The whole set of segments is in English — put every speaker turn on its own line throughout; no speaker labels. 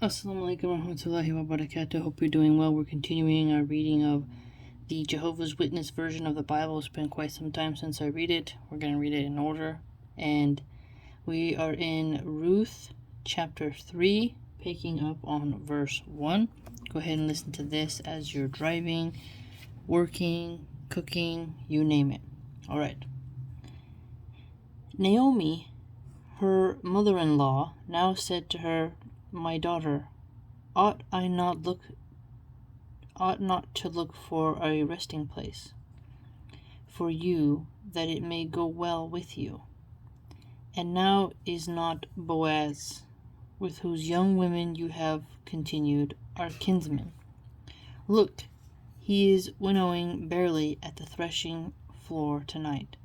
Assalamu alaikum warahmatullahi wabarakatuh. Hope you're doing well. We're continuing our reading of the Jehovah's Witness version of the Bible. It's been quite some time since I read it. We're going to read it in order. And we are in Ruth chapter 3, picking up on verse 1. Go ahead and listen to this as you're driving, working, cooking, you name it. All right. Naomi, her mother-in-law, now said to her, "My daughter, ought not to look for a resting place for you, that it may go well with you? And now is not Boaz, with whose young women you have continued, our kinsman? Look, he is winnowing barley at the threshing floor tonight.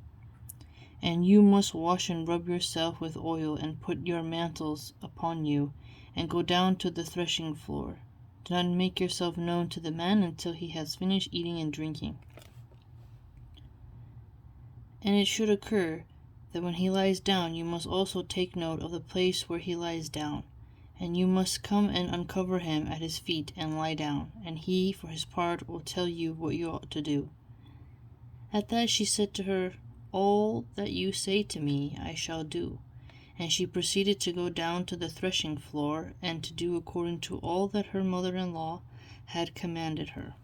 And you must wash and rub yourself with oil, and put your mantles upon you, and go down to the threshing floor. Do not make yourself known to the man until he has finished eating and drinking. And it should occur that when he lies down, you must also take note of the place where he lies down, and you must come and uncover him at his feet and lie down, and he, for his part, will tell you what you ought to do." At that she said to her, "All that you say to me I shall do." And she proceeded to go down to the threshing floor, and to do according to all that her mother-in-law had commanded her.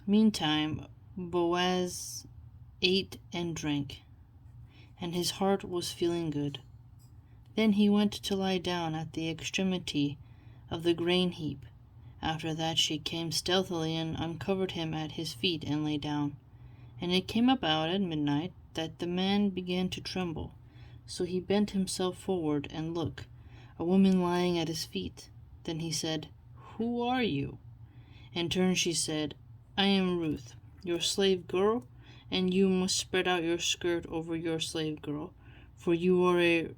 Meantime Boaz ate and drank, and his heart was feeling good. Then he went to lie down at the extremity of the grain heap. After that she came stealthily and uncovered him at his feet and lay down. And it came about at midnight that the man began to tremble. So he bent himself forward, and look, a woman lying at his feet. Then he said, "Who are you?" In turn she said, "I am Ruth, your slave girl, and you must spread out your skirt over your slave girl, for you are a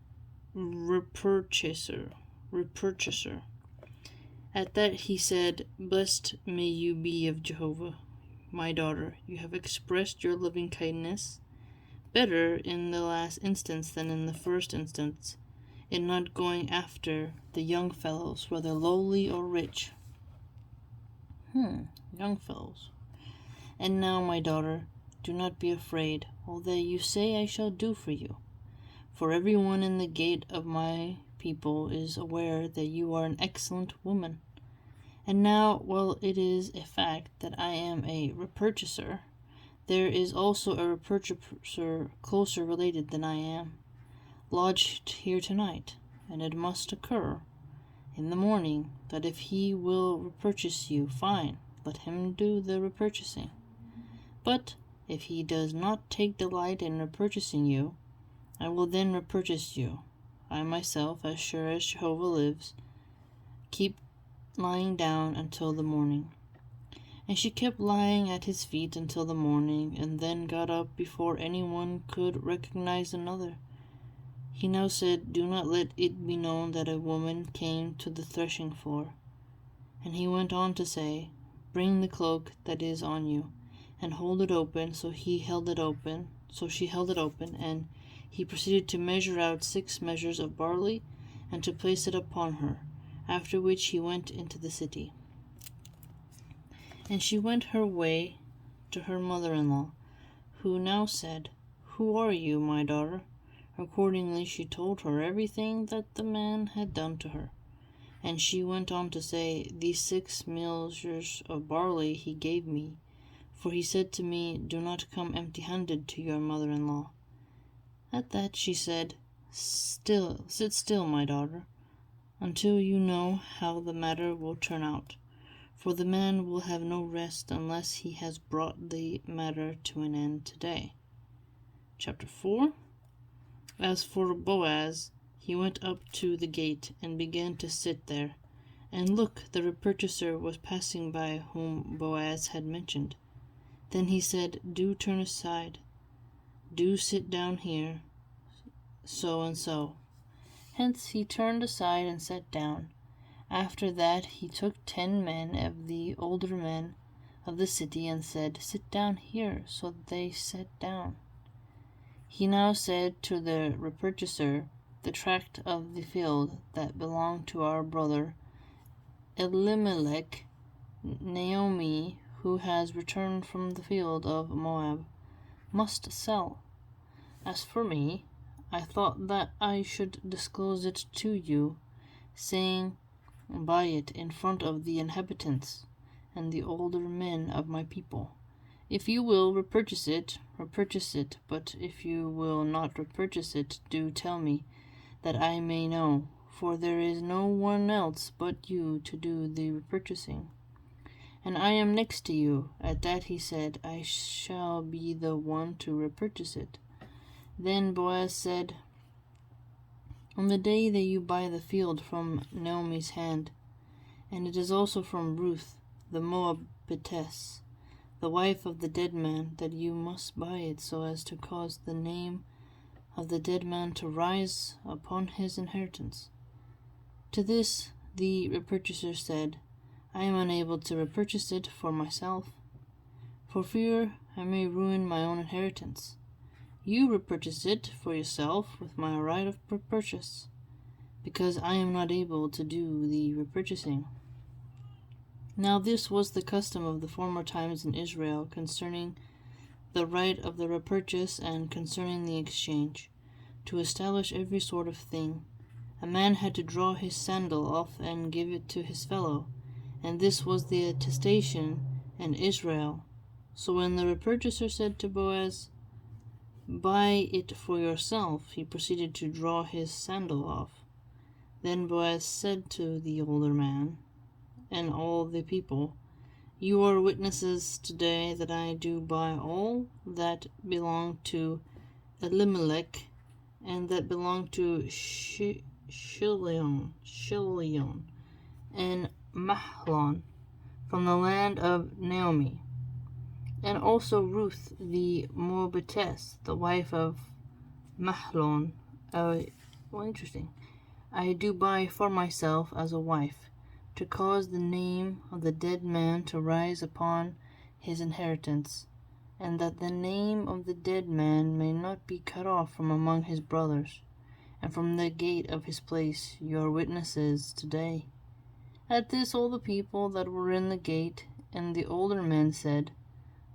repurchaser. At that he said, "Blessed may you be of Jehovah, my daughter. You have expressed your loving kindness better in the last instance than in the first instance, in not going after the young fellows, whether lowly or rich." Young fellows. "And now, my daughter, do not be afraid, all that you say I shall do for you. For everyone in the gate of my people is aware that you are an excellent woman. And now, while it is a fact that I am a repurchaser, there is also a repurchaser closer related than I am, lodged here tonight, and it must occur in the morning that if he will repurchase you, fine, let him do the repurchasing. But if he does not take delight in repurchasing you, I will then repurchase you. I myself, as sure as Jehovah lives, keep lying down until the morning." And she kept lying at his feet until the morning, and then got up before anyone could recognize another. He now said, "Do not let it be known that a woman came to the threshing floor." And he went on to say, "Bring the cloak that is on you, and hold it open." So she held it open, and he proceeded to measure out 6 measures of barley, and to place it upon her, after which he went into the city. And she went her way to her mother-in-law, who now said, "Who are you, my daughter?" Accordingly she told her everything that the man had done to her. And she went on to say, "These 6 measures of barley he gave me, for he said to me, 'Do not come empty-handed to your mother-in-law.'" At that she said, Sit still, my daughter, until you know how the matter will turn out. For the man will have no rest unless he has brought the matter to an end today." Chapter 4. As for Boaz, he went up to the gate and began to sit there. And look, the repurchaser was passing by whom Boaz had mentioned. Then he said, "Do turn aside. Do sit down here, so and so." Hence he turned aside and sat down. After that he took 10 men of the older men of the city and said, "Sit down here." So they sat down. He now said to the repurchaser, "The tract of the field that belonged to our brother Elimelech, Naomi, who has returned from the field of Moab, must sell. As for me, I thought that I should disclose it to you, saying, buy it in front of the inhabitants and the older men of my people. If you will repurchase it, but if you will not repurchase it, do tell me, that I may know, for there is no one else but you to do the repurchasing. And I am next to you. At that he said, I shall be the one to repurchase it. Then Boaz said, on the day that you buy the field from Naomi's hand, and it is also from Ruth, the Moabitess, the wife of the dead man, that you must buy it so as to cause the name of the dead man to rise upon his inheritance. To this the repurchaser said, I am unable to repurchase it for myself, for fear I may ruin my own inheritance. You repurchase it for yourself with my right of repurchase, because I am not able to do the repurchasing. Now this was the custom of the former times in Israel concerning the right of the repurchase and concerning the exchange. To establish every sort of thing, a man had to draw his sandal off and give it to his fellow, and this was the attestation in Israel. So when the repurchaser said to Boaz, buy it for yourself, he proceeded to draw his sandal off. Then Boaz said to the older man and all the people, you are witnesses today that I do buy all that belonged to Elimelech and that belonged to Chilion and Mahlon from the land of Naomi, and also Ruth the Moabitess, the wife of Mahlon. Interesting. I do buy for myself as a wife, to cause the name of the dead man to rise upon his inheritance, and that the name of the dead man may not be cut off from among his brothers, and from the gate of his place. You are witnesses today. At this all the people that were in the gate and the older men said,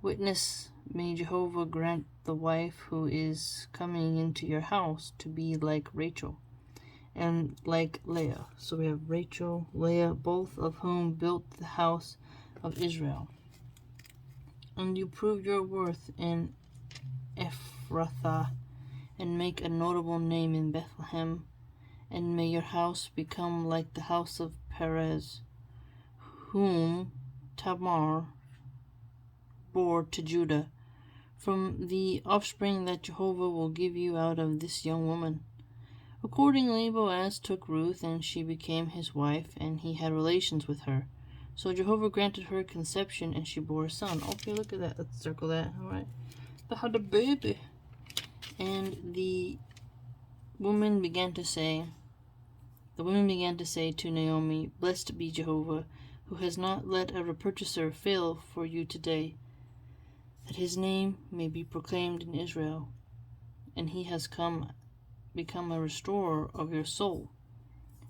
witness, may Jehovah grant the wife who is coming into your house to be like Rachel and like Leah. So we have Rachel, Leah, both of whom built the house of Israel. And you prove your worth in Ephrathah, and make a notable name in Bethlehem, and may your house become like the house of Perez, whom Tamar bore to Judah, from the offspring that Jehovah will give you out of this young woman. Accordingly, Boaz took Ruth, and she became his wife, and he had relations with her. So Jehovah granted her conception, and she bore a son. Okay, look at that. Let's circle that. All right. They had a baby. And the women began to say to Naomi, blessed be Jehovah, who has not let a repurchaser fail for you today, that his name may be proclaimed in Israel, and he has become a restorer of your soul,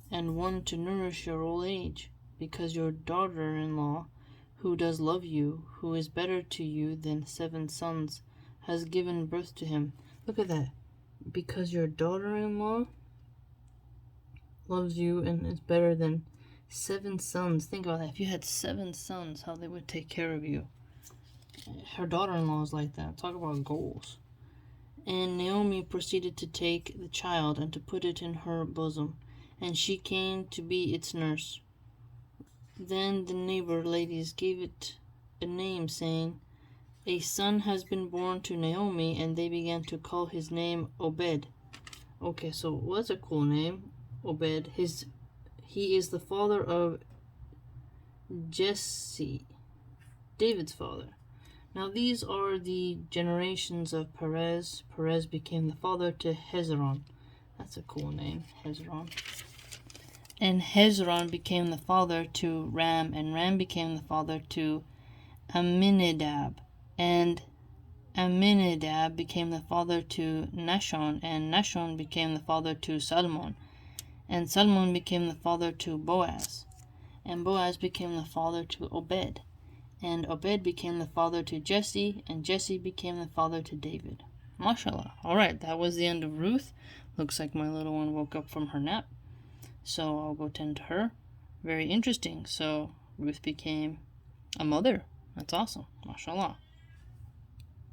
and one to nourish your old age, because your daughter-in-law, who does love you, who is better to you than 7 sons, has given birth to him. Look at that. Because your daughter-in-law loves you and is better than 7 sons. Think about that. If you had 7 sons, how they would take care of you. Her daughter-in-law is like that. Talk about goals. And Naomi proceeded to take the child and to put it in her bosom, and she came to be its nurse. Then the neighbor ladies gave it a name, saying, a son has been born to Naomi, and they began to call his name Obed. Okay, so what's a cool name? Obed. He is the father of Jesse, David's father. Now these are the generations of Perez. Perez became the father to Hezron. That's a cool name, Hezron. And Hezron became the father to Ram, and Ram became the father to Amminadab. And Amminadab became the father to Nahshon, and Nahshon became the father to Salmon, and Salmon became the father to Boaz. and Boaz became the father to Obed, and Obed became the father to Jesse, and Jesse became the father to David. Mashallah. Alright, that was the end of Ruth. Looks like my little one woke up from her nap, so I'll go tend to her. Very interesting. So Ruth became a mother. That's awesome. Mashallah.